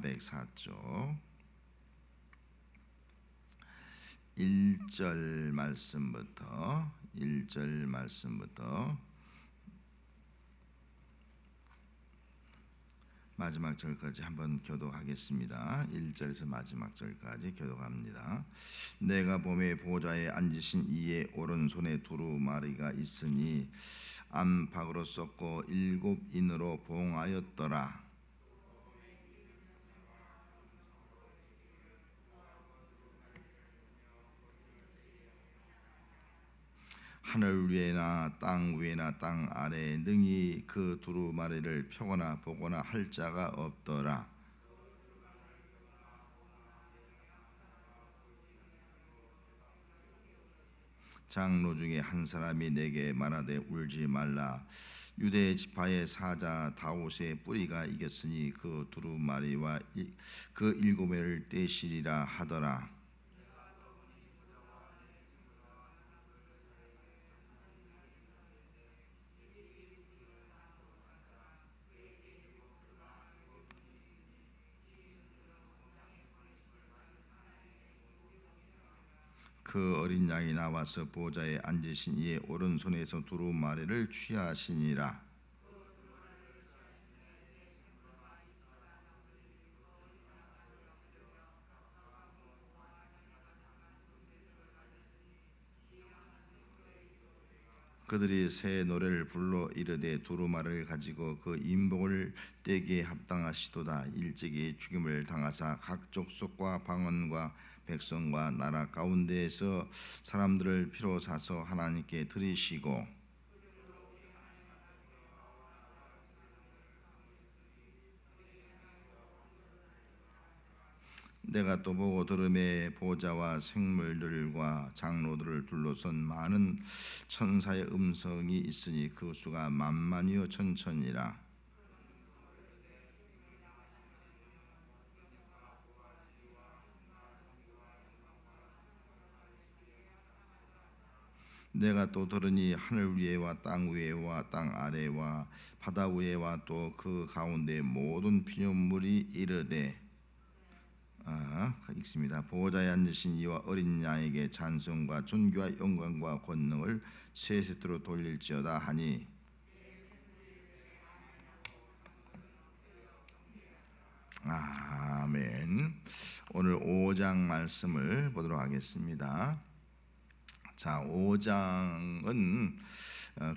404쪽 1절 말씀부터 마지막 절까지 한번 교독하겠습니다. 1절에서 마지막 절까지 교독합니다. 내가 보매 보좌에 앉으신 이의 오른손에 두루마리가 있으니 안팎으로 썩고 7인으로 봉하였더라. 하늘 위에나 땅 위에나 땅 아래에 능히 그 두루마리를 펴거나 보거나 할 자가 없더라. 장로 중에 한 사람이 내게 말하되 울지 말라. 유대 지파의 사자 다윗의 뿌리가 이겼으니 그 두루마리와 그 7회를 떼시리라 하더라. 그 어린 양이 나와서 보좌에 앉으신 이의 오른손에서 두루마리를 취하시니라. 그들이 새 노래를 불러 이르되 두루마리를 가지고 그 인복을 떼기에 합당하시도다. 일찍이 죽임을 당하사 각 족속과 방언과 백성과 나라 가운데에서 사람들을 피로 사서 하나님께 드리시고 내가 또 보고 들음에 보좌와 생물들과 장로들을 둘러선 많은 천사의 음성이 있으니 그 수가 만만이요 천천이라. 내가 또 들으니 하늘 위에와 땅 위에와 땅 아래와 바다 위에와 또 그 가운데 모든 피조물이 이르되 읽습니다. 보호자에 앉으신 이와 어린 양에게 찬송과 존귀와 영광과 권능을 세세토록 돌릴지어다 하니 아멘. 오늘 5장 말씀을 보도록 하겠습니다. 자, 5장은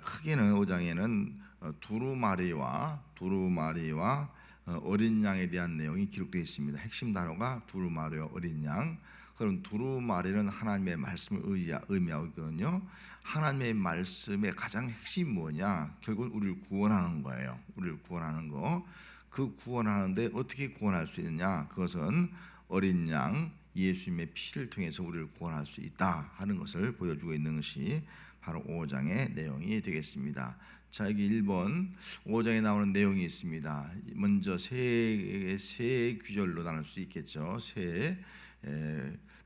크게는 5장에는 두루마리와 어린 양에 대한 내용이 기록되어 있습니다. 핵심 단어가 두루마리와 어린 양. 그럼 두루마리는 하나님의 말씀을 의미하고 있거든요. 하나님의 말씀의 가장 핵심이 뭐냐? 결국은 우리를 구원하는 거예요. 우리를 구원하는 거. 그 구원하는데 어떻게 구원할 수 있느냐? 그것은 어린 양 예수님의 피를 통해서 우리를 구원할 수 있다 하는 것을 보여주고 있는 것이 바로 5장의 내용이 되겠습니다. 자, 여기 1번 5장에 나오는 내용이 있습니다. 먼저 세 구절로 나눌 수 있겠죠.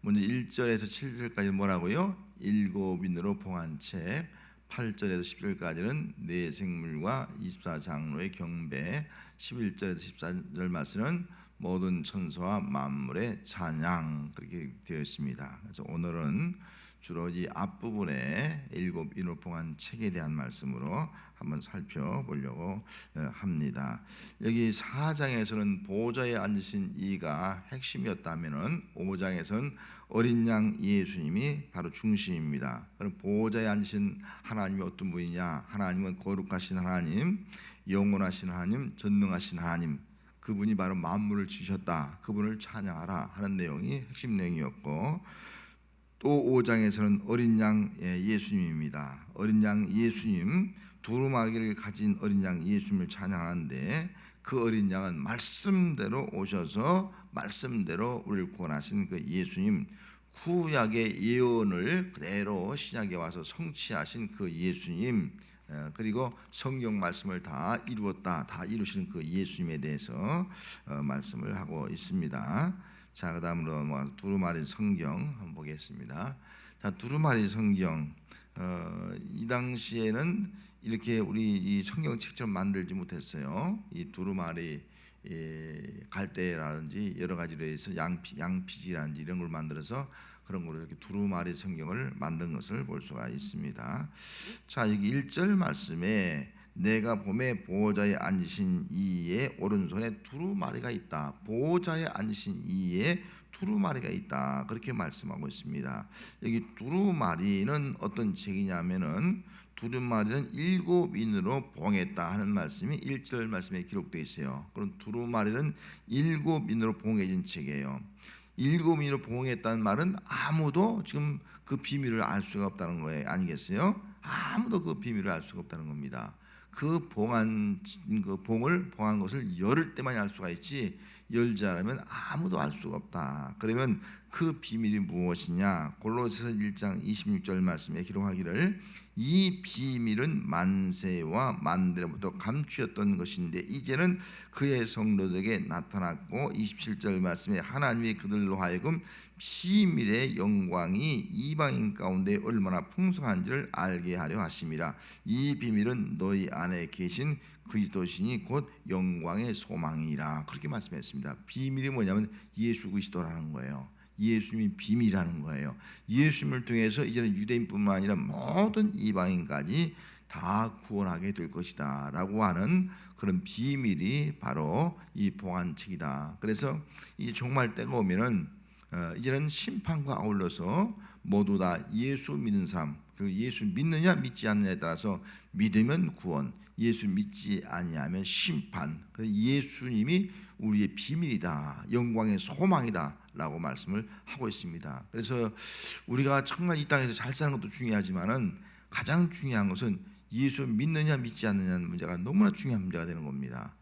먼저 1절에서 7절까지 뭐라고요? 7인으로 봉한 채. 8절에서 10절까지는 네 생물과 24장로의 경배. 11절에서 14절 말씀은 모든 천사와 만물의 찬양, 그렇게 되어 있습니다. 그래서 오늘은 주로 이 앞부분에 7인으로 봉한 책에 대한 말씀으로 한번 살펴보려고 합니다. 여기 4장에서는 보좌에 앉으신 이가 핵심이었다면은 5장에서는 어린 양 예수님이 바로 중심입니다. 그럼 보좌에 앉으신 하나님이 어떤 분이냐? 하나님은 거룩하신 하나님, 영원하신 하나님, 전능하신 하나님, 그분이 바로 만물을 지으셨다. 그분을 찬양하라 하는 내용이 핵심 내용이었고, 또 5장에서는 어린 양 예수님입니다. 어린 양 예수님, 두루마리를 가진 어린 양 예수님을 찬양하는데, 그 어린 양은 말씀대로 오셔서 말씀대로 우리를 구원하신 그 예수님, 구약의 예언을 그대로 신약에 와서 성취하신 그 예수님, 그리고 성경 말씀을 다 이루었다, 다 이루시는 그 예수님에 대해서 말씀을 하고 있습니다. 자, 그 다음으로 두루마리 성경 한번 보겠습니다. 자, 두루마리 성경, 이 당시에는 이렇게 우리 이 성경책처럼 만들지 못했어요. 이 두루마리 갈대라든지 여러 가지로 해서 양피지라든지 이런 걸 만들어서 그런 걸로 이렇게 두루마리 성경을 만든 것을 볼 수가 있습니다. 자, 여기 1절 말씀에 내가 봄에 보호자에 앉으신 이의 오른손에 두루마리가 있다. 보호자에 앉으신 이의 두루마리가 있다. 그렇게 말씀하고 있습니다. 여기 두루마리는 어떤 책이냐면은 두루마리는 7인으로 봉했다 하는 말씀이 1절 말씀에 기록되어 있어요. 그럼 두루마리는 7인으로 봉해진 책이에요. 7인으로 봉했다는 말은 아무도 지금 그 비밀을 알 수가 없다는 거예요. 아니겠어요? 아무도 그 비밀을 알 수가 없다는 겁니다. 그 봉을 봉한 것을 열을 때만 알 수가 있지 열지 않으면 아무도 알 수가 없다. 그러면 그 비밀이 무엇이냐? 골로새서 1장 26절 말씀에 기록하기를 이 비밀은 만세와 만대로부터 감추었던 것인데 이제는 그의 성도들에게 나타났고 27절 말씀에 하나님이 그들로 하여금 비밀의 영광이 이방인 가운데 얼마나 풍성한지를 알게 하려 하심이라. 이 비밀은 너희 안에 계신 그리스도시니 곧 영광의 소망이라. 그렇게 말씀했습니다. 비밀이 뭐냐면 예수 그리스도라는 거예요. 예수님이 비밀이라는 거예요. 예수님을 통해서 이제는 유대인뿐만 아니라 모든 이방인까지 다 구원하게 될 것이다 라고 하는 그런 비밀이 바로 이 봉안책이다. 그래서 이제 종말 때가 오면은 이제는 심판과 아울러서 모두 다 예수 믿는 사람, 그리고 예수 믿느냐 믿지 않느냐에 따라서 믿으면 구원, 예수 믿지 아니하면 심판. 그래서 예수님이 우리의 비밀이다, 영광의 소망이다 라고 말씀을 하고 있습니다. 그래서 우리가 정말 이 땅에서 잘 사는 것도 중요하지만은 가장 중요한 것은 예수 믿느냐 믿지 않느냐는 문제가 너무나 중요한 문제가 되는 겁니다.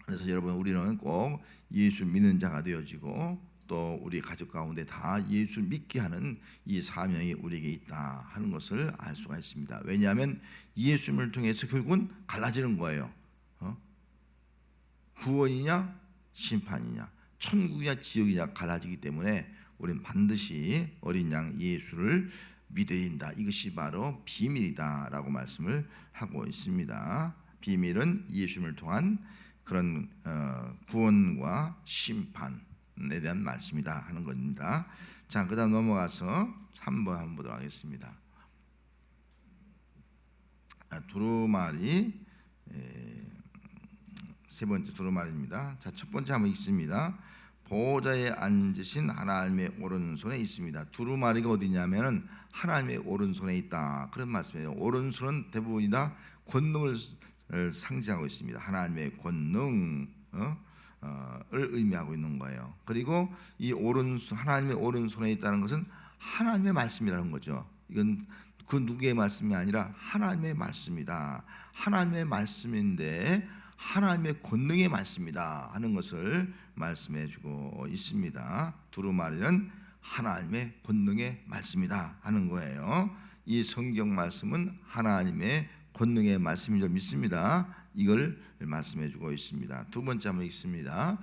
그래서 여러분, 우리는 꼭 예수 믿는 자가 되어지고 또 우리 가족 가운데 다 예수 믿게 하는 이 사명이 우리에게 있다 하는 것을 알 수가 있습니다. 왜냐하면 예수님을 통해서 결국은 갈라지는 거예요. 구원이냐 심판이냐, 천국이냐 지옥이냐 갈라지기 때문에 우리는 반드시 어린 양 예수를 믿어야 된다. 이것이 바로 비밀이다 라고 말씀을 하고 있습니다. 비밀은 예수님을 통한 그런 구원과 심판에 대한 말씀이다 하는 겁니다. 자, 그 다음 넘어가서 3번 한번 보도록 하겠습니다. 두루마리, 세 번째 두루마리입니다. 자, 첫 번째 한번 읽습니다. 보호자에 앉으신 하나님의 오른손에 있습니다. 두루마리가 어디냐면은 하나님의 오른손에 있다 그런 말씀이에요. 오른손은 대부분이 다 권능을 상징하고 있습니다. 하나님의 권능을 의미하고 있는 거예요. 그리고 이 하나님의 오른손에 있다는 것은 하나님의 말씀이라는 거죠. 이건 그 누구의 말씀이 아니라 하나님의 말씀이다. 하나님의 말씀인데 하나님의 권능의 말씀이다 하는 것을 말씀해 주고 있습니다. 두루마리는 하나님의 권능의 말씀이다 하는 거예요. 이 성경 말씀은 하나님의 권능의 말씀인 줄 믿습니다. 이걸 말씀해 주고 있습니다. 두 번째 한번 읽습니다.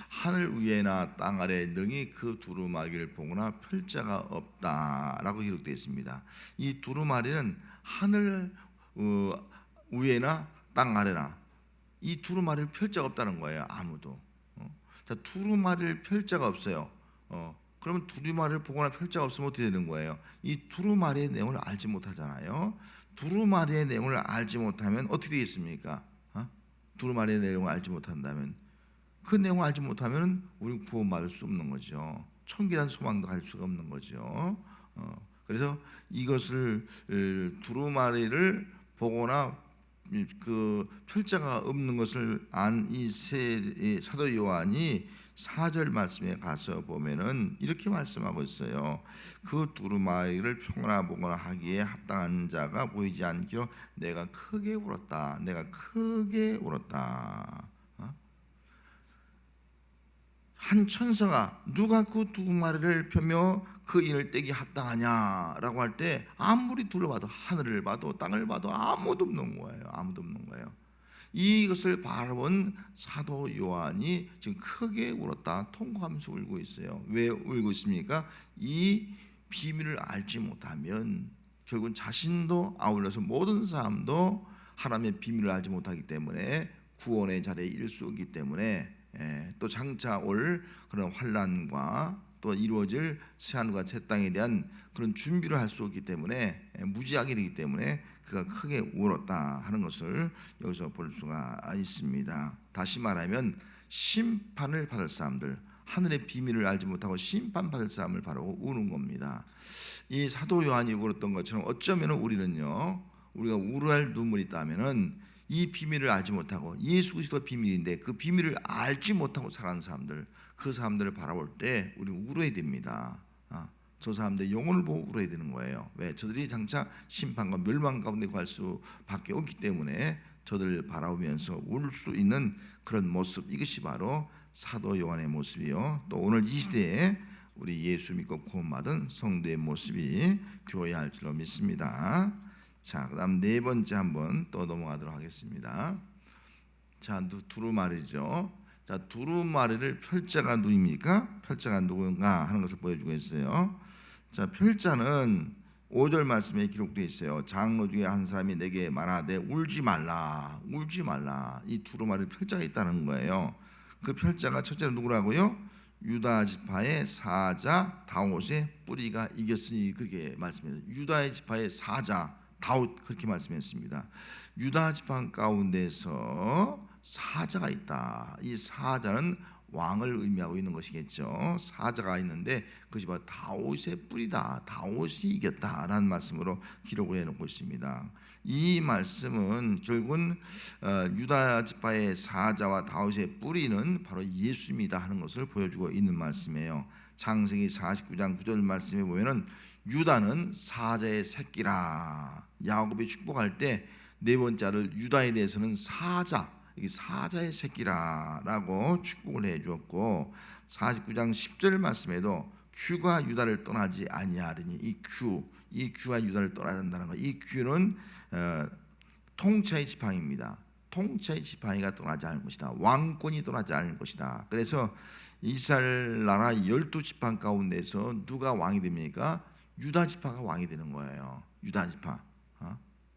하늘 위에나 땅 아래 능히 그 두루마리를 보거나 펼 자가 없다라고 기록되어 있습니다. 이 두루마리는 하늘 위에나 땅 아래나 이 두루마리를 펼 자가 없다는 거예요. 아무도. 자, 두루마리를 펼 자가 없어요. 그러면 두루마리를 보거나 펼 자가 없으면 어떻게 되는 거예요? 이 두루마리의 내용을 알지 못하잖아요. 두루마리의 내용을 알지 못하면 어떻게 되겠습니까? 두루마리의 내용을 알지 못한다면, 그 내용을 알지 못하면 우리는 구원받을 수 없는 거죠. 천국이라는 소망도 갈 수가 없는 거죠. 그래서 이것을 두루마리를 보거나 그 펼자가 없는 것을 안 이 사도 요한이 4절 말씀에 가서 보면은 이렇게 말씀하고 있어요. 그 두루마리를 평나 보거나 하기에 합당한 자가 보이지 않기로 내가 크게 울었다. 내가 크게 울었다. 한 천사가 누가 그 두루마리를 펴며 그 인을 떼기 합당하냐라고 할 때 아무리 둘러봐도 하늘을 봐도 땅을 봐도 아무도 없는 거예요. 아무도 없는 거예요. 이것을 바라본 사도 요한이 지금 크게 울었다, 통곡하면서 울고 있어요. 왜 울고 있습니까? 이 비밀을 알지 못하면 결국은 자신도 아울러서 모든 사람도 하나님의 비밀을 알지 못하기 때문에 구원의 자리에 이를 수 없기 때문에 또 장차 올 그런 환난과 또 이루어질 새하늘과 새 땅에 대한 그런 준비를 할 수 없기 때문에 무지하게 되기 때문에 그가 크게 울었다 하는 것을 여기서 볼 수가 있습니다. 다시 말하면 심판을 받을 사람들, 하늘의 비밀을 알지 못하고 심판받을 사람을 바라고 우는 겁니다. 이 사도 요한이 울었던 것처럼 어쩌면 우리는요, 우리가 울어할 눈물이 있다면은 이 비밀을 알지 못하고, 예수 그리스도가 비밀인데 그 비밀을 알지 못하고 살아가는 사람들, 그 사람들을 바라볼 때 우리는 울어야 됩니다. 저 사람들 영혼을 보고 울어야 되는 거예요. 왜? 저들이 장차 심판과 멸망 가운데 갈 수밖에 없기 때문에 저들을 바라보면서 울 수 있는 그런 모습, 이것이 바로 사도 요한의 모습이요, 또 오늘 이 시대에 우리 예수 믿고 구원받은 성도의 모습이 되어야 할 줄로 믿습니다. 자, 그다음 네 번째 한번 또 넘어가도록 하겠습니다. 자, 두루마리죠. 자, 두루마리를 펼자가 누굽니까? 펼자가 누군가 하는 것을 보여주고 있어요. 자, 펼자는 5절 말씀에 기록되어 있어요. 장로 중에 한 사람이 내게 말하되 울지 말라, 울지 말라. 이 두루마리 펼자가 있다는 거예요. 그 펼자가 첫째로 누구라고요? 유다 지파의 사자 다윗의 뿌리가 이겼으니, 그렇게 말씀해요. 유다의 지파의 사자 다윗, 그렇게 말씀했습니다. 유다 지파 가운데서 사자가 있다. 이 사자는 왕을 의미하고 있는 것이겠죠. 사자가 있는데 그것이 바로 다윗의 뿌리다, 다윗이 이겼다라는 말씀으로 기록을 해놓고 있습니다. 이 말씀은 결국은 유다 지파의 사자와 다윗의 뿌리는 바로 예수입니다 하는 것을 보여주고 있는 말씀이에요. 창세기 49장 9절 말씀에 보면은 유다는 사자의 새끼라. 야곱이 축복할 때 네 번째 아들 유다에 대해서는 사자, 사자의 새끼라라고 축복을 해주었고, 49장 10절 말씀에도 규가 유다를 떠나지 아니하리니, 이 규가 유다를 떠나야 한다는 거. 이 규는 통치의 지팡이입니다. 통치의 지팡이가 떠나지 않을 것이다. 왕권이 떠나지 않을 것이다. 그래서 이스라엘 나라 12지파 가운데서 누가 왕이 됩니까? 유다 지파가 왕이 되는 거예요. 유다 지파.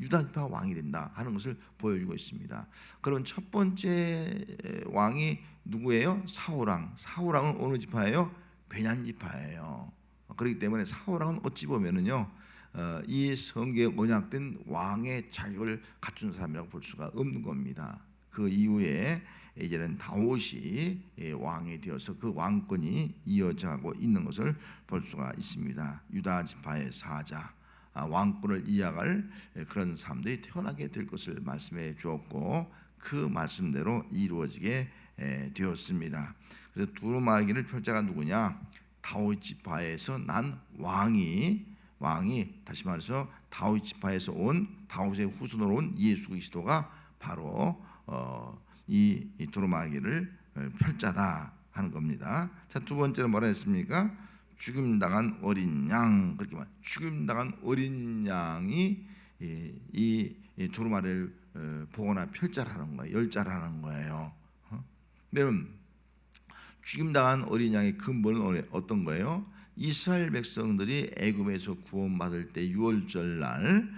유다 지파가 왕이 된다 하는 것을 보여주고 있습니다. 그럼 첫 번째 왕이 누구예요? 사울왕. 사울왕은 어느 지파예요? 베냐민 지파예요. 그렇기 때문에 사울왕은 어찌 보면은요, 이 성경에 언약된 왕의 자격을 갖춘 사람이라고 볼 수가 없는 겁니다. 그 이후에 이제는 다윗이 왕이 되어서 그 왕권이 이어져가고 있는 것을 볼 수가 있습니다. 유다 지파의 사자, 왕권을 이어갈 그런 사람들이 태어나게 될 것을 말씀해 주었고, 그 말씀대로 이루어지게 되었습니다. 그래서 두루마기를 펼자가 누구냐? 다윗 지파에서 난 왕이 다시 말해서 다윗 지파에서 온, 다윗의 후손으로 온 예수 그리스도가 바로 이 두루마기를 펼자다 하는 겁니다. 자, 두 번째는 뭐라 했습니까? 죽임당한 어린 양. 그렇게 말. 죽임당한 어린 양이 이 두루마리를 보거나 펼자라는 거예요. 열자라는 거예요. 그럼 죽임당한 어린 양의 근본은 어떤 거예요? 이스라엘 백성들이 애굽에서 구원받을 때 유월절 날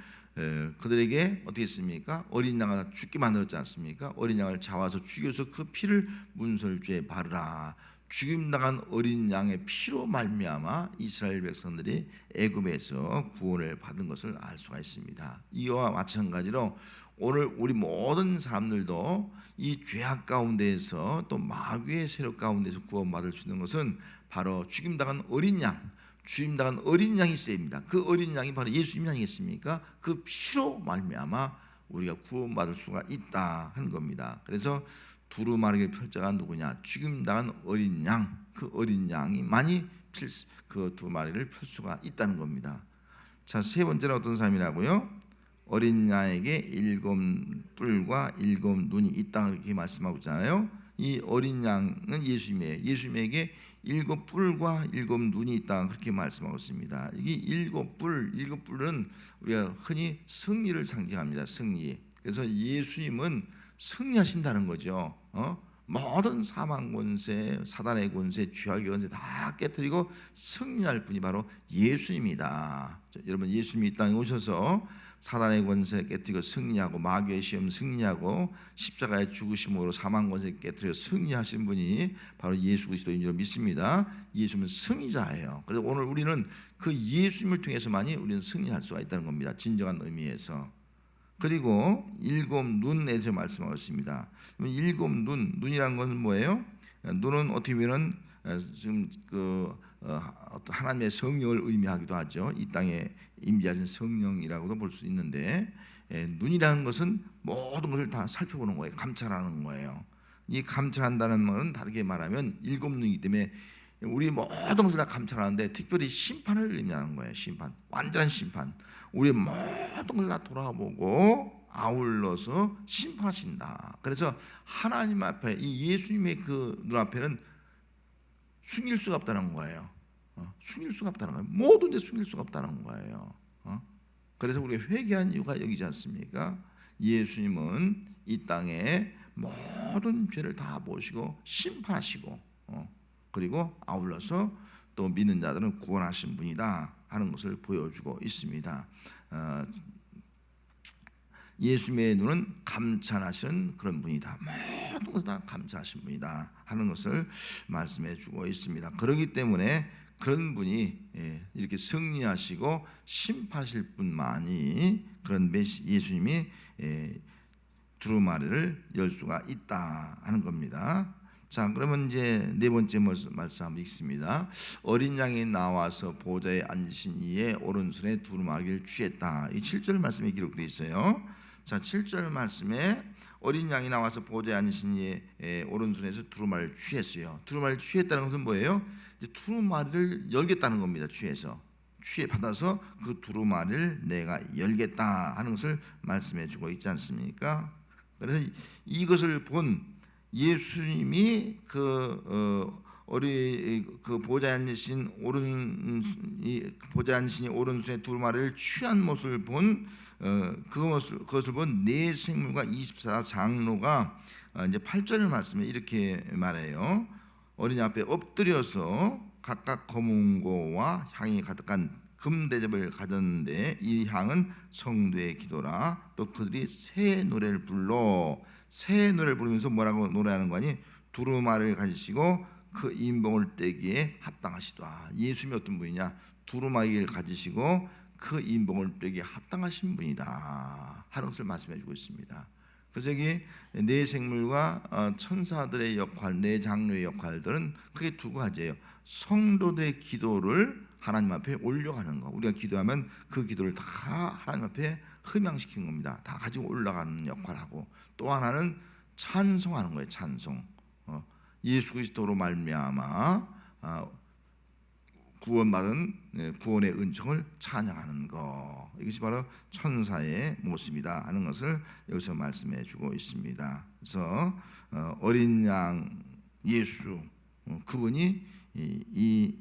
그들에게 어떻게 했습니까? 어린 양을 죽게 만들었지 않습니까? 어린 양을 잡아서 죽여서 그 피를 문설주에 바르라. 죽임당한 어린 양의 피로 말미암아 이스라엘 백성들이 애굽에서 구원을 받은 것을 알 수가 있습니다. 이와 마찬가지로 오늘 우리 모든 사람들도 이 죄악 가운데에서 또 마귀의 세력 가운데서 구원받을 수 있는 것은 바로 죽임당한 어린 양, 죽임당한 어린 양이 있어야 됩니다. 그 어린 양이 바로 예수님 아니겠습니까? 그 피로 말미암아 우리가 구원받을 수가 있다 하는 겁니다. 그래서 두루마리의 펼자가 누구냐? 죽임당한 어린 양, 그 어린 양이 많이 그 두루마리를 펼 수가 있다는 겁니다. 자, 세 번째는 어떤 사람이라고요? 어린 양에게 7 뿔과 7 눈이 있다, 이렇게 말씀하고 있잖아요. 이 어린 양은 예수님이에요. 예수님에게 7 뿔과 7 눈이 있다, 그렇게 말씀하고 있습니다. 이게 7 뿔은 우리가 흔히 승리를 상징합니다. 승리. 그래서 예수님은 승리하신다는 거죠. 모든 사망 권세, 사단의 권세, 죄악의 권세 다 깨뜨리고 승리할 분이 바로 예수입니다. 여러분, 예수님이 이 땅에 오셔서 사단의 권세 깨뜨리고 승리하고 마귀의 시험 승리하고 십자가의 죽으심으로 사망 권세 깨뜨리고 승리하신 분이 바로 예수 그리스도인 줄 믿습니다. 예수님은 승리자예요. 그래서 오늘 우리는 그 예수님을 통해서만이 우리는 승리할 수가 있다는 겁니다. 진정한 의미에서. 그리고 일곱 눈에 대해서 말씀하고 있습니다. 일곱 눈이란 것은 뭐예요? 눈은 어떻게 보면 지금 하나님의 성령을 의미하기도 하죠. 이 땅에 임재하신 성령이라고도 볼 수 있는데, 눈이라는 것은 모든 것을 다 살펴보는 거예요. 감찰하는 거예요. 이 감찰한다는 말은 다르게 말하면 일곱 눈이기 때문에 우리 모든 것을 다 감찰하는데 특별히 심판을 의미하는 거예요. 심판, 완전한 심판. 우리 모든 걸 다 돌아보고 아울러서 심판하신다. 그래서 하나님 앞에 이 예수님의 그 눈앞에는 숨길 수가 없다는 거예요. 숨길 수가 없다는 거예요. 모든 데 숨길 수가 없다는 거예요. 그래서 우리가 회개한 이유가 여기지 않습니까? 예수님은 이 땅에 모든 죄를 다 보시고 심판하시고 그리고 아울러서 또 믿는 자들은 구원하신 분이다 하는 것을 보여주고 있습니다. 예수님의 눈은 감찰하시는 그런 분이다. 모든 것을 다 감찰하신 분이다 하는 것을 말씀해 주고 있습니다. 그렇기 때문에 그런 분이 이렇게 승리하시고 심판하실 분만이 그런 예수님이 두루마리를 열 수가 있다 하는 겁니다. 자, 그러면 이제 네 번째 말씀 한번 읽습니다. 어린 양이 나와서 보좌에 앉으신 이의 오른손에 두루마리를 취했다. 이 7절 말씀에 기록되어 있어요. 자, 7절 말씀에 어린 양이 나와서 보좌에 앉으신 이의 오른손에서 두루마리를 취했어요. 두루마리를 취했다는 것은 뭐예요? 이제 두루마리를 열겠다는 겁니다. 취해 받아서 그 두루마리를 내가 열겠다 하는 것을 말씀해 주고 있지 않습니까? 그래서 이것을 본 예수님이 그 보좌에 앉으신 오른손에 두루마리를 취한 모습을 본 그것을 본 네 생물과 24장로가 이제 8절 말씀에 이렇게 말해요. 어린 양 앞에 엎드려서 각각 검은고와 향이 가득한 금대접을 가졌는데 이 향은 성도의 기도라. 또 그들이 새 노래를 부르면서 뭐라고 노래하는 거니? 두루마리를 가지시고 그 인봉을 떼기에 합당하시다. 예수님이 어떤 분이냐? 두루마리를 가지시고 그 인봉을 떼기에 합당하신 분이다 하는 것을 말씀해 주고 있습니다. 그래서 여기 네 생물과 천사들의 역할, 네 장로의 역할들은 크게 두 가지예요. 성도들의 기도를 하나님 앞에 올려가는 거. 우리가 기도하면 그 기도를 다 하나님 앞에 흠양시키는 겁니다. 다 가지고 올라가는 역할하고, 또 하나는 찬송하는 거예요. 찬송. 예수 그리스도로 말미암아 구원받은 구원의 은총을 찬양하는 거. 이것이 바로 천사의 모습이다 하는 것을 여기서 말씀해 주고 있습니다. 그래서 어린 양 예수, 그분이 이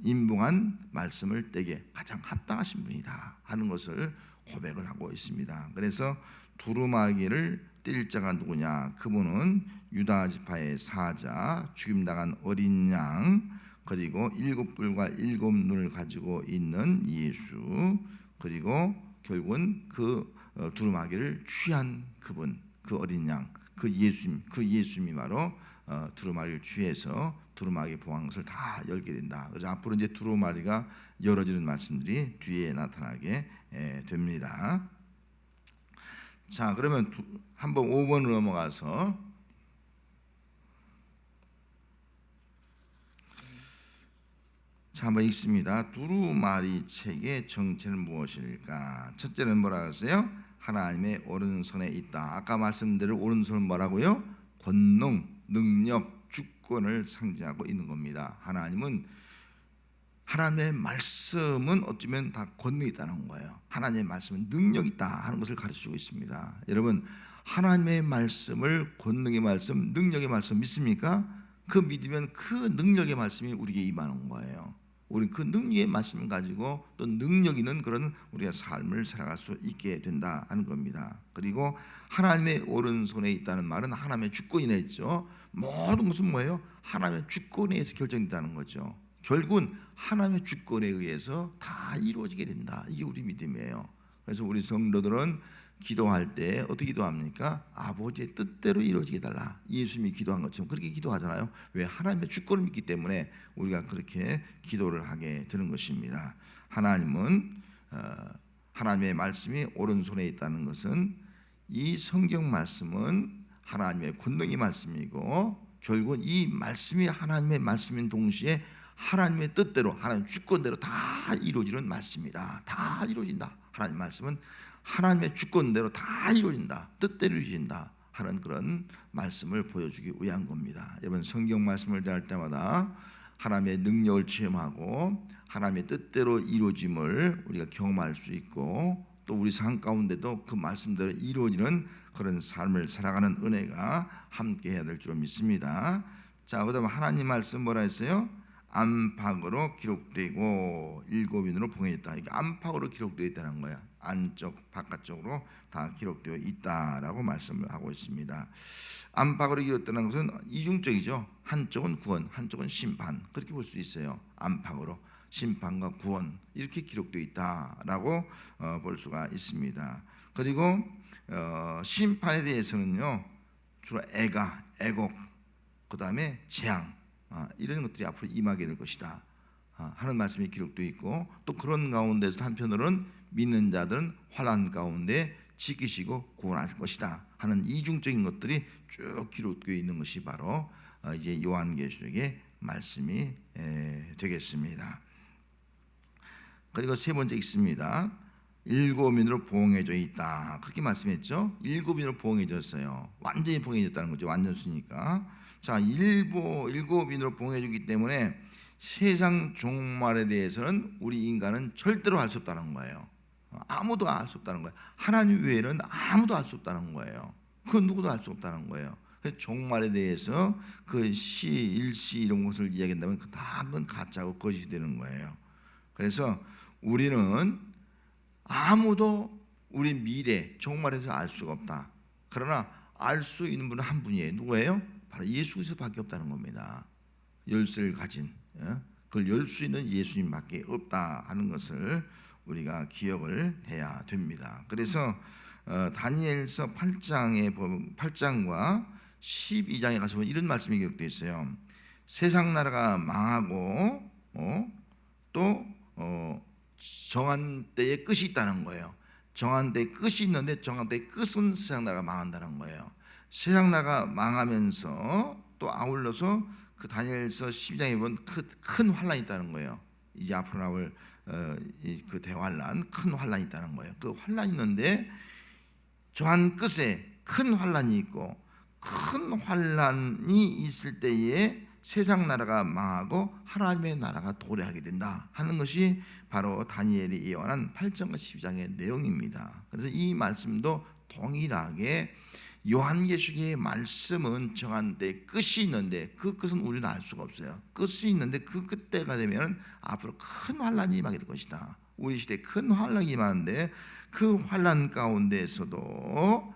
인봉한 말씀을 떼게 가장 합당하신 분이다 하는 것을 고백을 하고 있습니다. 그래서 두루마기를 뗄 자가 누구냐? 그분은 유다 지파의 사자, 죽임당한 어린 양, 그리고 일곱 뿔과 일곱 눈을 가지고 있는 예수, 그리고 결국은 그 두루마기를 취한 그분, 그 어린 양, 그 예수님이 바로 두루마리를 취해서 두루마기 봉한 것을 다 열게 된다. 그래서 앞으로 이제 두루마리가 열어지는 말씀들이 뒤에 나타나게 됩니다. 자, 그러면 한번 5번으로 넘어가서 자, 한번 읽습니다. 두루마리 책의 정체는 무엇일까? 첫째는 뭐라 그랬어요? 하나님의 오른손에 있다. 아까 말씀드린 오른손은 뭐라고요? 권능, 능력, 주권을 상징하고 있는 겁니다. 하나님의 말씀은 어쩌면 다 권능이 있다는 거예요. 하나님의 말씀은 능력이 있다 하는 것을 가르치고 있습니다. 여러분, 하나님의 말씀을 권능의 말씀, 능력의 말씀 믿습니까? 그 믿으면 그 능력의 말씀이 우리에게 임하는 거예요. 우리 그 능력의 말씀을 가지고 또 능력 있는 그런 우리가 삶을 살아갈 수 있게 된다 하는 겁니다. 그리고 하나님의 오른손에 있다는 말은 하나님의 주권이라 했죠. 모든 것은 뭐예요? 하나님의 주권에 의해서 결정된다는 거죠. 결국은 하나님의 주권에 의해서 다 이루어지게 된다. 이게 우리 믿음이에요. 그래서 우리 성도들은 기도할 때 어떻게 기도합니까? 아버지의 뜻대로 이루어지게 달라. 예수님이 기도한 것처럼 그렇게 기도하잖아요. 왜? 하나님의 주권을 믿기 때문에 우리가 그렇게 기도를 하게 되는 것입니다. 하나님은 하나님의 말씀이 오른손에 있다는 것은 이 성경 말씀은 하나님의 권능의 말씀이고 결국은 이 말씀이 하나님의 말씀인 동시에 하나님의 뜻대로 하나님 주권대로 다 이루어지는 말씀이다. 다 이루어진다. 하나님 말씀은 하나님의 주권대로 다 이루어진다. 뜻대로 이루어진다 하는 그런 말씀을 보여주기 위한 겁니다. 여러분 성경 말씀을 대할 때마다 하나님의 능력을 체험하고 하나님의 뜻대로 이루어짐을 우리가 경험할 수 있고 또 우리 삶 가운데도 그 말씀대로 이루어지는 그런 삶을 살아가는 은혜가 함께 해야 될 줄 믿습니다. 자, 그다음 하나님 말씀 뭐라 했어요? 안팎으로 기록되고 일곱인으로 봉해졌다. 이게 안팎으로 기록되어 있다는 거야. 안쪽 바깥쪽으로 다 기록되어 있다라고 말씀을 하고 있습니다. 안팎으로 기록되는 것은 이중적이죠. 한쪽은 구원, 한쪽은 심판. 그렇게 볼 수 있어요. 안팎으로 심판과 구원 이렇게 기록되어 있다라고 볼 수가 있습니다. 그리고 심판에 대해서는요 주로 애가, 애곡, 그 다음에 재앙 이런 것들이 앞으로 임하게 될 것이다 하는 말씀이 기록되어 있고 또 그런 가운데서 한편으로는 믿는 자들은 환난 가운데 지키시고 구원하실 것이다 하는 이중적인 것들이 쭉 기록되어 있는 것이 바로 이제 요한계시록의 말씀이 되겠습니다. 그리고 세 번째 있습니다. 일곱인으로 봉해져 있다. 그렇게 말씀했죠. 일곱인으로 봉해졌어요. 완전히 봉해졌다는 거죠. 완전수니까. 자, 일곱인으로 봉해졌기 때문에 세상 종말에 대해서는 우리 인간은 절대로 알 수 없다는 거예요. 아무도 알 수 없다는 거예요. 하나님 외에는 아무도 알 수 없다는 거예요. 그 누구도 알 수 없다는 거예요. 종말에 대해서 그 시, 일시 이런 것을 이야기한다면 그 다 그건 가짜고 거짓이 되는 거예요. 그래서 우리는 아무도 우리 미래 종말에 대해서 알 수가 없다. 그러나 알 수 있는 분은 한 분이에요. 누구예요? 바로 예수 그리스도밖에 없다는 겁니다. 열쇠를 가진 그걸 열 수 있는 예수님밖에 없다 하는 것을 우리가 기억을 해야 됩니다. 그래서 다니엘서 8장과 12장에 가서 보면 이런 말씀이 기록되어 있어요. 세상 나라가 망하고 또 정한 때의 끝이 있다는 거예요. 정한 때의 끝이 있는데 정한 때의 끝은 세상 나라가 망한다는 거예요. 세상 나라가 망하면서 또 아울러서 그 다니엘서 12장에 보면 큰 환란이 있다는 거예요. 이제 앞으로 나올 그 대환란, 큰 환란이 있다는 거예요. 그 환란이 있는데 정한 끝에 큰 환란이 있고 큰 환란이 있을 때에 세상 나라가 망하고 하나님의 나라가 도래하게 된다 하는 것이 바로 다니엘이 예언한 8장과 12장의 내용입니다. 그래서 이 말씀도 동일하게 요한계시록의 말씀은 정한 때 끝이 있는데 그 끝은 우리는 알 수가 없어요. 끝이 있는데 그 끝때가 되면 앞으로 큰 환란이 임하게 될 것이다. 우리 시대에 큰 환란이 임하는데 그 환란 가운데에서도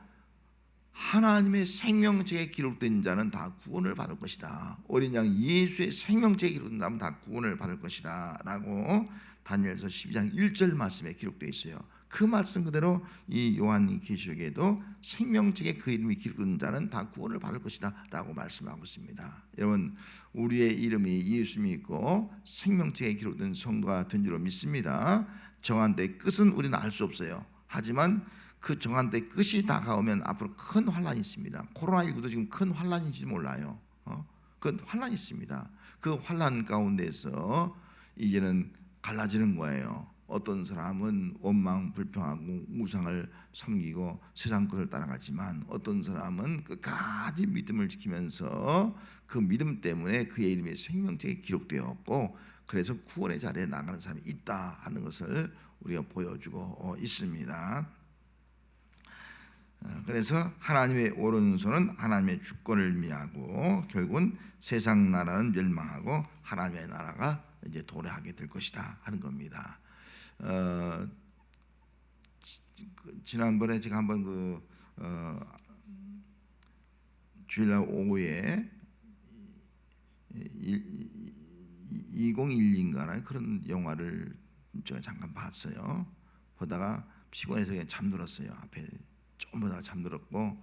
하나님의 생명책에 기록된 자는 다 구원을 받을 것이다. 어린 양 예수의 생명책에 기록된 자는 다 구원을 받을 것이다 라고 다니엘서 12장 1절 말씀에 기록되어 있어요. 그 말씀 그대로 이 요한계시록에도 생명책에 그 이름이 기록된 자는 다 구원을 받을 것이다 라고 말씀하고 있습니다. 여러분 우리의 이름이 예수님이 있고 생명책에 기록된 성도가 된 줄로 믿습니다. 정한 때의 끝은 우리는 알 수 없어요. 하지만 그 정한 때 끝이 다가오면 앞으로 큰 환란이 있습니다. 코로나19도 지금 큰 환란인지 몰라요. 그 환란이 있습니다. 그 환란 가운데서 이제는 갈라지는 거예요. 어떤 사람은 원망 불평하고 우상을 섬기고 세상 것을 따라가지만 어떤 사람은 끝까지 믿음을 지키면서 그 믿음 때문에 그의 이름이 생명책에 기록되었고 그래서 구원의 자리에 나가는 사람이 있다 하는 것을 우리가 보여주고 있습니다. 그래서 하나님의 오른손은 하나님의 주권을 의미하고 결국은 세상 나라는 멸망하고 하나님의 나라가 이제 도래하게 될 것이다 하는 겁니다. 지난번에 제가 한번 주일날 오후에 2012인가나 그런 영화를 제가 잠깐 봤어요. 보다가 피곤해서 그냥 잠들었어요. 앞에 좀 보다가 잠들었고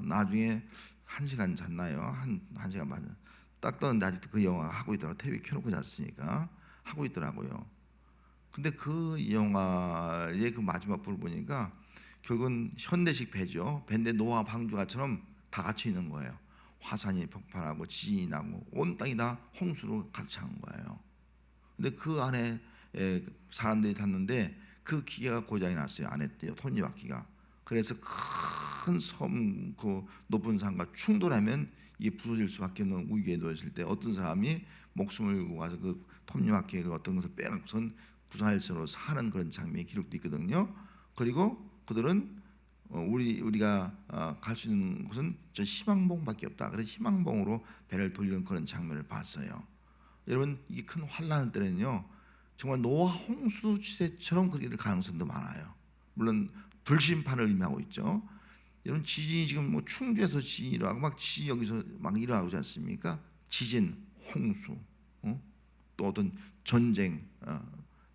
나중에 1시간 잤나요? 한 시간 반. 딱 떴는데 아직도 그 영화 하고 있더라고요. 텔레비 켜놓고 잤으니까 하고 있더라고요. 근데 그 영화의 그 마지막 부를 보니까 결국은 현대식 배죠. 배인데 노아 방주가처럼 다 갇혀 있는 거예요. 화산이 폭발하고 지진이 나고 온 땅이 다 홍수로 가득 찬 거예요. 근데 그 안에 사람들이 탔는데 그 기계가 고장이 났어요. 안에 톱니바퀴가. 그래서 큰 섬, 그 높은 산과 충돌하면 이게 부서질 수밖에 없는 위기에 놓였을 때 어떤 사람이 목숨을 걸고 가서 그 톱니바퀴에 어떤 것을 빼앗고선 구사일선으로 사는 그런 장면이 기록되어 있거든요. 그리고 그들은 우리가 갈 수 있는 곳은 저 희망봉밖에 없다. 그래서 희망봉으로 배를 돌리는 그런 장면을 봤어요. 여러분, 이게 큰 환난을 때는요 정말 노아 홍수 시대처럼 그렇게 될 가능성도 많아요. 물론 불심판을 의미하고 있죠. 여러분, 지진이 지금 뭐 충주에서 지진이 일어나고 막 지진이 여기서 막 일어나고 있지 않습니까? 지진, 홍수, 또 어떤 전쟁,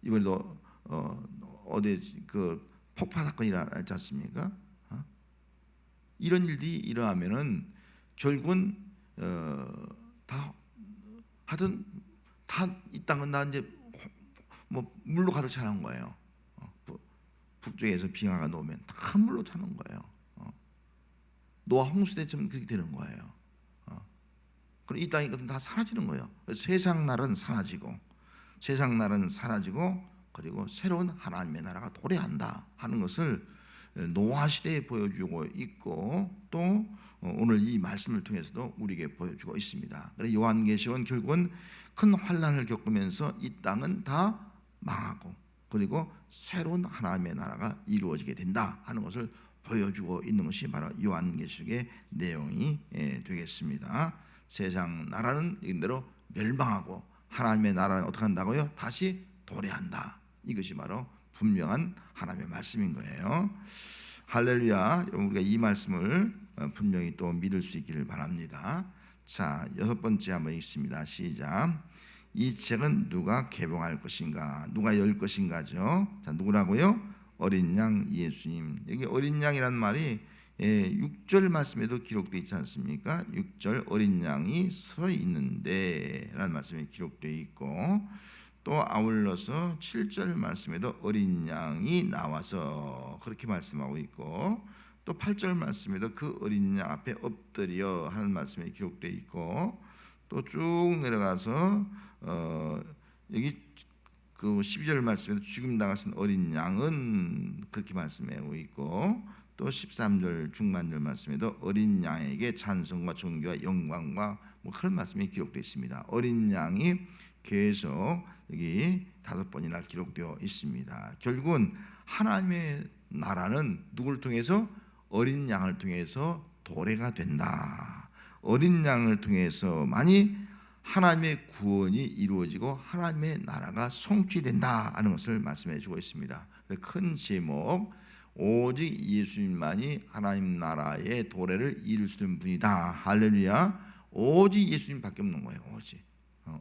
이번에도 어디 그 폭파 사건이 일어나지 않습니까? 이런 일이 일어나면은 결국은 다 하여튼 다 이 땅은 다 이제 뭐 물로 가득 차는 거예요. 북쪽에서 빙하가 놓으면 다 물로 차는 거예요. 노아 홍수 때쯤 그렇게 되는 거예요. 그럼 이 땅이 다 사라지는 거예요. 세상 날은 사라지고 그리고 새로운 하나님의 나라가 도래한다 하는 것을 노아 시대에 보여주고 있고 또 오늘 이 말씀을 통해서도 우리에게 보여주고 있습니다. 그래서 요한계시록은 결국은 큰 환난을 겪으면서 이 땅은 다 망하고 그리고 새로운 하나님의 나라가 이루어지게 된다 하는 것을 보여주고 있는 것이 바로 요한계시록의 내용이 되겠습니다. 세상 나라는 이대로 멸망하고 하나님의 나라는 어떻게 한다고요? 다시 도래한다. 이것이 바로 분명한 하나님의 말씀인 거예요. 할렐루야. 여러분, 우리가 이 말씀을 분명히 또 믿을 수 있기를 바랍니다. 자, 6번째 한번 읽습니다. 시작. 이 책은 누가 개봉할 것인가? 누가 열 것인가죠? 자, 누구라고요? 어린 양 예수님. 여기 어린 양이란 말이 6절 말씀에도 기록되어 있지 않습니까? 6절 어린 양이 서 있는데 라는 말씀이 기록되어 있고 또 아울러서 7절 말씀에도 어린 양이 나와서 그렇게 말씀하고 있고 또 8절 말씀에도 그 어린 양 앞에 엎드려 하는 말씀이 기록되어 있고 또 쭉 내려가서 여기 그 12절 말씀에도 죽임 당하신 어린 양은 그렇게 말씀하고 있고 또 13절 중반절 말씀에도 어린 양에게 찬송과 존귀와 영광과 뭐 그런 말씀이 기록되어 있습니다. 어린 양이 계속 여기 5번이나 기록되어 있습니다. 결국은 하나님의 나라는 누구를 통해서? 어린 양을 통해서 도래가 된다. 어린 양을 통해서만이 하나님의 구원이 이루어지고 하나님의 나라가 성취된다 하는 것을 말씀해 주고 있습니다. 큰 제목, 오직 예수님만이 하나님 나라의 도래를 이룰 수 있는 분이다. 할렐루야. 오직 예수님밖에 없는 거예요. 오직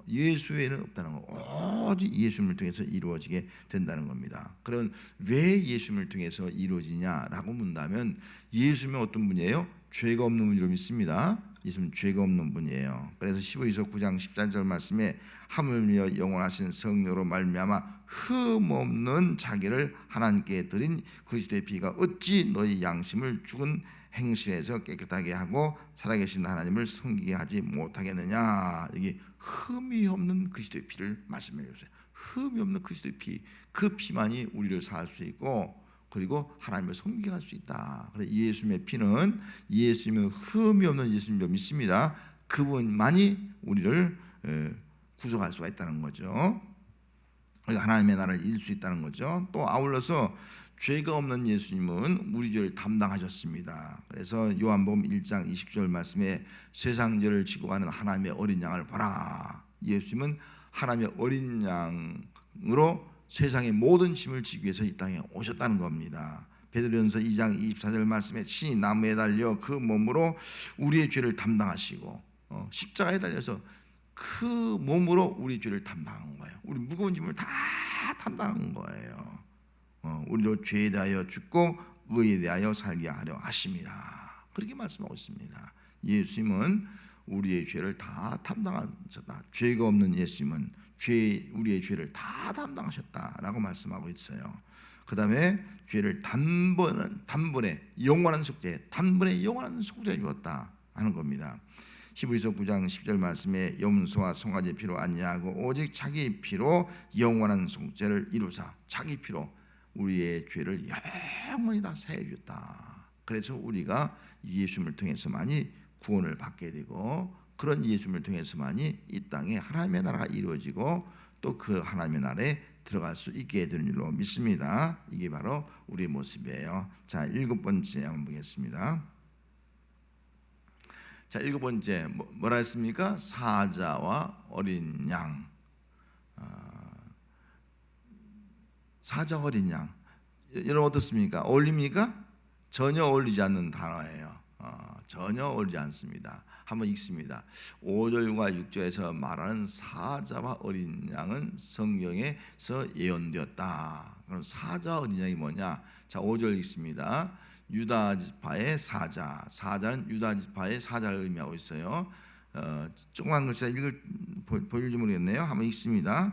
예수 외에는 없다는 거. 오직 예수님을 통해서 이루어지게 된다는 겁니다. 그럼 왜 예수님을 통해서 이루어지냐라고 묻는다면 예수님은 어떤 분이에요? 죄가 없는 분으로 믿습니다. 예수님은 죄가 없는 분이에요. 그래서 15서 9장 14절 말씀에 하물며 영원하신 성령으로 말미암아 흠없는 자기를 하나님께 드린 그리스도의 피가 어찌 너희 양심을 죽은 행실에서 깨끗하게 하고 살아계신 하나님을 섬기게 하지 못하겠느냐. 여기 흠이 없는 그리스도의 피를 말씀해 주세요. 흠이 없는 그리스도의 피, 그 피만이 우리를 살 수 있고 그리고 하나님을 섬기게 할 수 있다. 그래서 예수님의 피는 예수님은 흠이 없는 예수님을 믿습니다. 그분만이 우리를 구속할 수가 있다는 거죠. 그러니까 하나님의 나라를 이룰 수 있다는 거죠. 또 아울러서 죄가 없는 예수님은 우리 죄를 담당하셨습니다. 그래서 요한복음 1장 20절 말씀에 세상 죄를 지고 가는 하나님의 어린 양을 봐라. 예수님은 하나님의 어린 양으로 세상의 모든 짐을 지기 위해서 이 땅에 오셨다는 겁니다. 베드로전서 2장 24절 말씀에 친히 나무에 달려 그 몸으로 우리의 죄를 담당하시고 십자가에 달려서 그 몸으로 우리 죄를 담당한 거예요. 우리 무거운 짐을 다 담당한 거예요. 우리도 죄에 대하여 죽고 의에 대하여 살게 하려 하십니다. 그렇게 말씀하고 있습니다. 예수님은 우리의 죄를 다 담당하셨다. 죄가 없는 예수님은 우리의 죄를 다 담당하셨다라고 말씀하고 있어요. 그 다음에 죄를 단번에 영원한 속죄, 단번에 영원한 속죄해 주었다 하는 겁니다. 히브리서 9장 10절 말씀에 염소와 송아지 피로 아니하고 오직 자기 피로 영원한 속죄를 이루사 자기 피로 우리의 죄를 영원히 다 사해 주었다. 그래서 우리가 예수님을 통해서만이 구원을 받게 되고 그런 예수님을 통해서만이 이 땅에 하나님의 나라가 이루어지고 또 그 하나님의 나라에 들어갈 수 있게 되는 줄로 믿습니다. 이게 바로 우리의 모습이에요. 자, 7번째 한번 보겠습니다. 자, 7번째 뭐라 했습니까? 사자와 어린 양. 사자 어린 양. 여러분 어떻습니까? 어울립니까? 전혀 어울리지 않는 단어예요. 전혀 어울리지 않습니다. 한번 읽습니다. 5절과 6절에서 말하는 사자와 어린 양은 성경에서 예언되었다. 그럼 사자 어린 양이 뭐냐? 자, 5절 읽습니다. 유다 지파의 사자. 사자는 유다 지파의 사자를 의미하고 있어요. 조그만 글씨가 보일지 모르겠네요. 한번 읽습니다.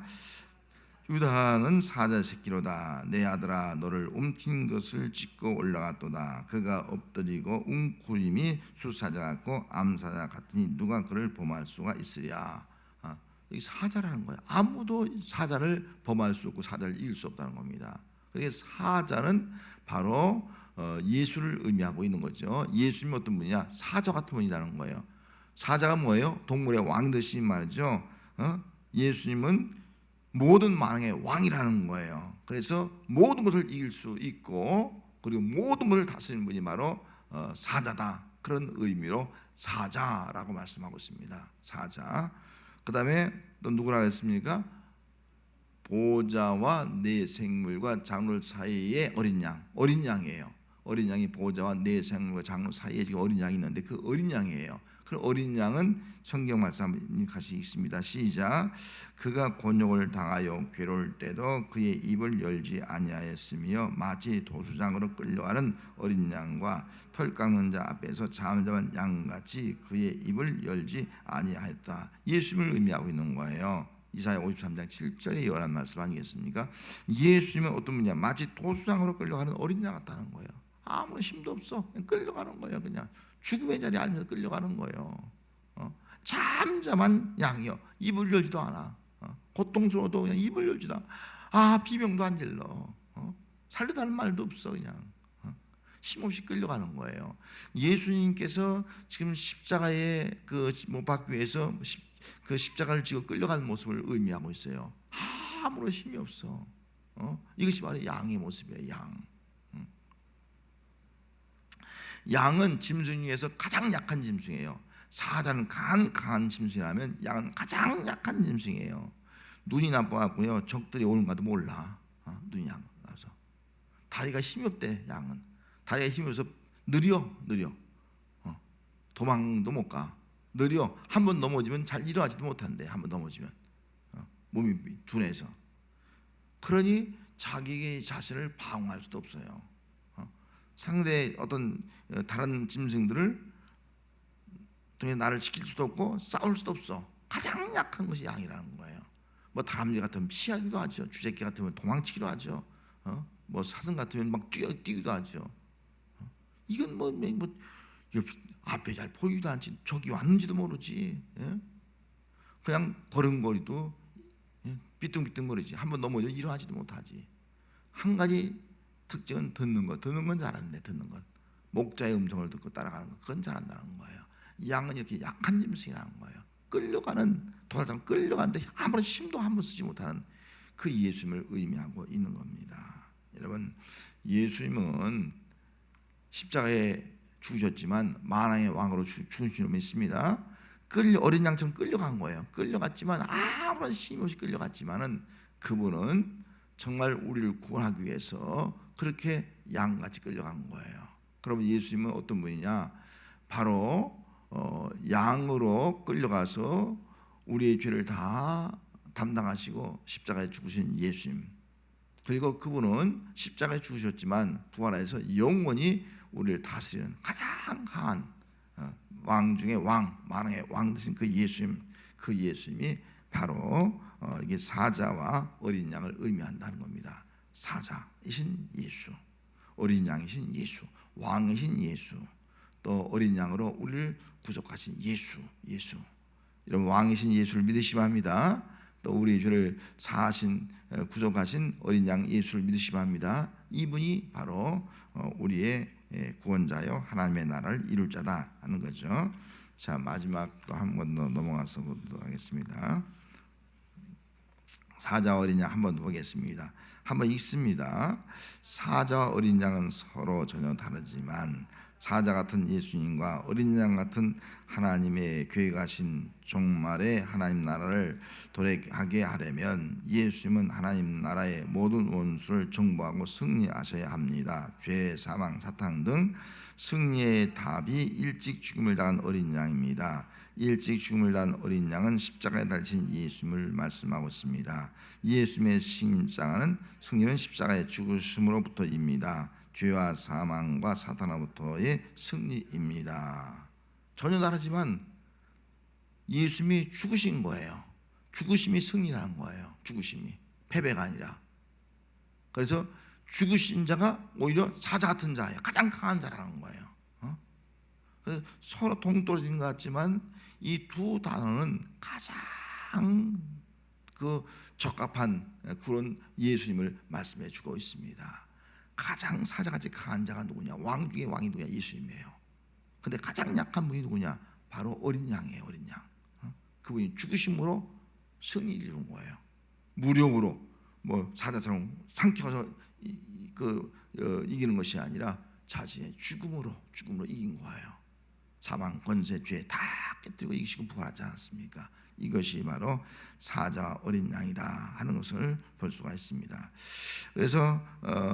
유다는 사자 새끼로다. 내 아들아 너를 움킨 것을 짚고 올라갔도다. 그가 엎드리고 웅크림이 수사자 같고 암사자 같으니 누가 그를 범할 수가 있으랴. 이 사자라는 거예요. 아무도 사자를 범할 수 없고 사자를 이길 수 없다는 겁니다. 그래서 사자는 바로 예수를 의미하고 있는 거죠. 예수님이 어떤 분이냐? 사자 같은 분이라는 거예요. 사자가 뭐예요? 동물의 왕듯이 말이죠. 예수님은 모든 만왕의 왕이라는 거예요. 그래서 모든 것을 이길 수 있고 그리고 모든 것을 다스리는 분이 바로 사자다. 그런 의미로 사자라고 말씀하고 있습니다. 사자. 그 다음에 또 누구라고 했습니까? 보좌와 네 생물과 장로 사이에 어린 양. 어린 양이에요. 어린 양이 보좌와 네 생물과 장로 사이에 지금 어린 양이 있는데 그 어린 양이에요. 그 어린 양은 성경 말씀 같이 읽습니다. 시작. 그가 곤욕을 당하여 괴로울 때도 그의 입을 열지 아니하였으며 마치 도수장으로 끌려가는 어린 양과 털 깎는 자 앞에서 잠잠한 양같이 그의 입을 열지 아니하였다. 예수님을 의미하고 있는 거예요. 이사야 53장 7절에 예언한 말씀 아니겠습니까? 예수님은 어떤 분이냐? 마치 도수장으로 끌려가는 어린 양 같다는 거예요. 아무런 힘도 없어. 그냥 끌려가는 거예요. 그냥 죽음의 자리에 앉아서 끌려가는 거예요. 잠잠한 양이요. 입을 열지도 않아. 고통스러워도 그냥 입을 열지도 않아. 비명도 안 질러. 살려다는 말도 없어. 그냥 힘없이 끌려가는 거예요. 예수님께서 지금 십자가에 못 박기 위해서 그 십자가를 지고 끌려가는 모습을 의미하고 있어요. 아무런 힘이 없어. 이것이 바로 양의 모습이에요. 양. 양은 짐승 중에서 가장 약한 짐승이에요. 사자는 강한 짐승이라면 양은 가장 약한 짐승이에요. 눈이 나빠갖고요 적들이 오는 가도 몰라. 눈이 나서 다리가 힘이 없대. 양은 다리가 힘이 없어서 느려. 도망도 못 가. 느려. 한번 넘어지면 잘 일어나지도 못한대. 한번 넘어지면 몸이 둔해서. 그러니 자기 자신을 방어할 수도 없어요. 상대 어떤 다른 짐승들을 통해 나를 지킬 수도 없고 싸울 수도 없어. 가장 약한 것이 양이라는 거예요. 뭐 다람쥐 같으면 피하기도 하죠. 쥐새끼 같으면 도망치기도 하죠. 뭐 사슴 같으면 막 뛰기도 하죠. 이건 뭐 앞에 잘 보이지도 않지. 저기 왔는지도 모르지. 그냥 걸음걸이도 삐뚤삐뚤거리지. 한번 넘어져 일어나지도 못하지. 한 가지 특징은 듣는 건 잘하는데 듣는 것. 목자의 음성을 듣고 따라가는 것, 그건 잘한다는 거예요. 양은 이렇게 약한 짐승이라는 거예요. 도달장 끌려가는데 아무런 힘도 한번 쓰지 못하는 그 예수님을 의미하고 있는 겁니다. 여러분, 예수님은 십자가에 죽으셨지만 만왕의 왕으로 죽으신 줄 믿습니다. 어린 양처럼 끌려간 거예요. 끌려갔지만 아무런 힘 없이 끌려갔지만은 그분은 정말 우리를 구원하기 위해서 그렇게 양같이 끌려간 거예요. 그러면 예수님은 어떤 분이냐? 바로 양으로 끌려가서 우리의 죄를 다 담당하시고 십자가에 죽으신 예수님. 그리고 그분은 십자가에 죽으셨지만 부활해서 영원히 우리를 다스리는 가장 강한 왕 중에 왕, 만왕의 왕 되신 그 예수님, 그 예수님이 바로 이게 사자와 어린 양을 의미한다는 겁니다. 사자이신 예수, 어린 양이신 예수, 왕이신 예수, 또 어린 양으로 우리를 구속하신 예수. 이런 왕이신 예수를 믿으시면 합니다. 또 우리 죄를 사하신 구속하신 어린 양 예수를 믿으시면 합니다. 이분이 바로 우리의 구원자요 하나님의 나라를 이룰 자다 하는 거죠. 자, 마지막 또 한 번 더 넘어가서 보도록 하겠습니다. 사자 어린 양 한 번 보겠습니다. 한번 읽습니다. 사자와 어린 양은 서로 전혀 다르지만 사자 같은 예수님과 어린 양 같은 하나님의 계획하신 종말의 하나님 나라를 도래하게 하려면 예수님은 하나님 나라의 모든 원수를 정복하고 승리하셔야 합니다. 죄, 사망, 사탄 등 승리의 답이 일찍 죽음을 당한 어린 양입니다. 일찍 죽음을 당한 어린 양은 십자가에 달리신 예수님을 말씀하고 있습니다. 예수님의 승리는 십자가의 죽으심으로부터입니다. 죄와 사망과 사탄으로부터의 승리입니다. 전혀 다르지만 예수님이 죽으신 거예요. 죽으심이 승리라는 거예요. 죽으심이 패배가 아니라. 그래서 죽으신 자가 오히려 사자 같은 자예요. 가장 강한 자라는 거예요. 그래서 서로 동떨어진 것 같지만 이 두 단어는 가장 적합한 그런 예수님을 말씀해 주고 있습니다. 가장 사자같이 강한 자가 누구냐? 왕 중에 왕이 누구냐? 예수님이에요. 근데 가장 약한 분이 누구냐? 바로 어린 양이에요. 어린 양. 그분이 죽으심으로 승리를 이룬 거예요. 무력으로 뭐 사자처럼 삼켜서 이기는 것이 아니라 자신의 죽음으로 이긴 거예요. 사망, 권세, 죄 다 깨뜨리고 이기시고 부활하지 않았습니까? 이것이 바로 사자 어린 양이다 하는 것을 볼 수가 있습니다. 그래서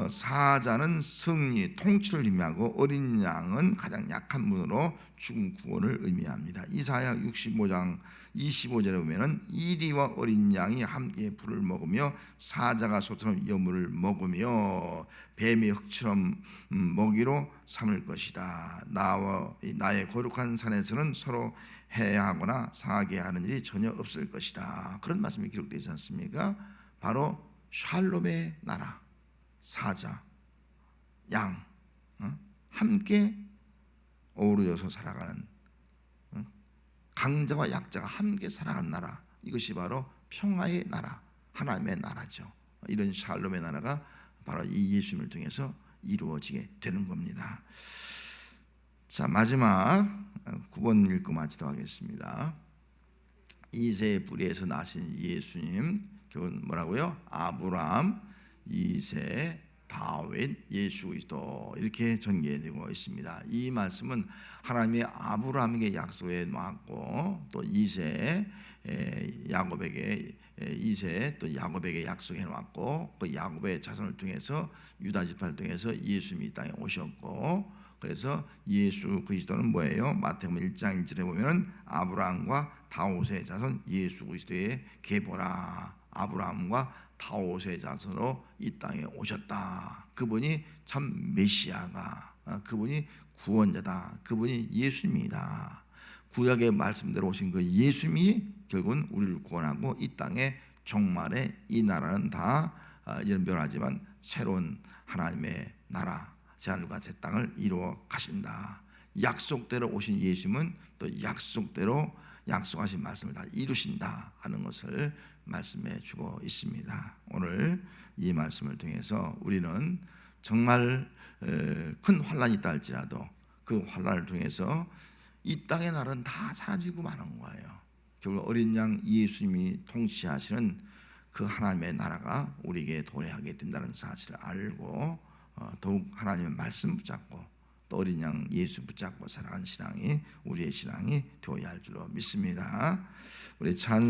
사자는 승리, 통치를 의미하고 어린 양은 가장 약한 분으로 죽음 구원을 의미합니다. 이사야 65장 25절에 보면은 이리와 어린 양이 함께 풀을 먹으며 사자가 소처럼 여물을 먹으며 뱀이 흙처럼 먹이로 삼을 것이다. 나의 거룩한 산에서는 서로 해하거나 상하게 하는 일이 전혀 없을 것이다. 그런 말씀이 기록되지 않습니까? 바로 샬롬의 나라, 사자, 양 함께 어우러져서 살아가는 강자와 약자가 함께 살아가는 나라, 이것이 바로 평화의 나라, 하나님의 나라죠. 이런 샬롬의 나라가 바로 이 예수님을 통해서 이루어지게 되는 겁니다. 자, 마지막 9번 읽고 마치도록 하겠습니다. 이새의 뿌리에서 나신 예수님, 결국은 뭐라고요? 아브라함, 이새, 다윗, 예수 그리스도 이렇게 전개되고 있습니다. 이 말씀은 하나님이 아브라함에게 약속해 놓았고 또 이새 야곱에게 또 야곱에게 약속해 놓았고 그 야곱의 자손을 통해서 유다 지파를 통해서 예수님이 이 땅에 오셨고, 그래서 예수 그리스도는 뭐예요? 마태복음 1장 1절에 보면은 아브라함과 다윗의 자손 예수 그리스도의 계보라. 아브라함과 다윗의 자손으로 이 땅에 오셨다. 그분이 참 메시아가, 그분이 구원자다. 그분이 예수님이다. 구약의 말씀대로 오신 그 예수님이 결국은 우리를 구원하고 이 땅에 종말에 이 나라는 다 이런 변하지만 새로운 하나님의 나라, 하늘과 새 땅을 이루어 가신다. 약속대로 오신 예수님은 또 약속대로 약속하신 말씀을 다 이루신다 하는 것을 말씀해 주고 있습니다. 오늘 이 말씀을 통해서 우리는 정말 큰 환란이 있다 할지라도 그 환란을 통해서 이 땅의 날은 다 사라지고 마는 거예요. 결국 어린 양 예수님이 통치하시는 그 하나님의 나라가 우리에게 도래하게 된다는 사실을 알고 더욱 하나님의 말씀 붙잡고 또 어린 양 예수 붙잡고 살아가는 신앙이 우리의 신앙이 되어야 할 줄로 믿습니다. 우리 찬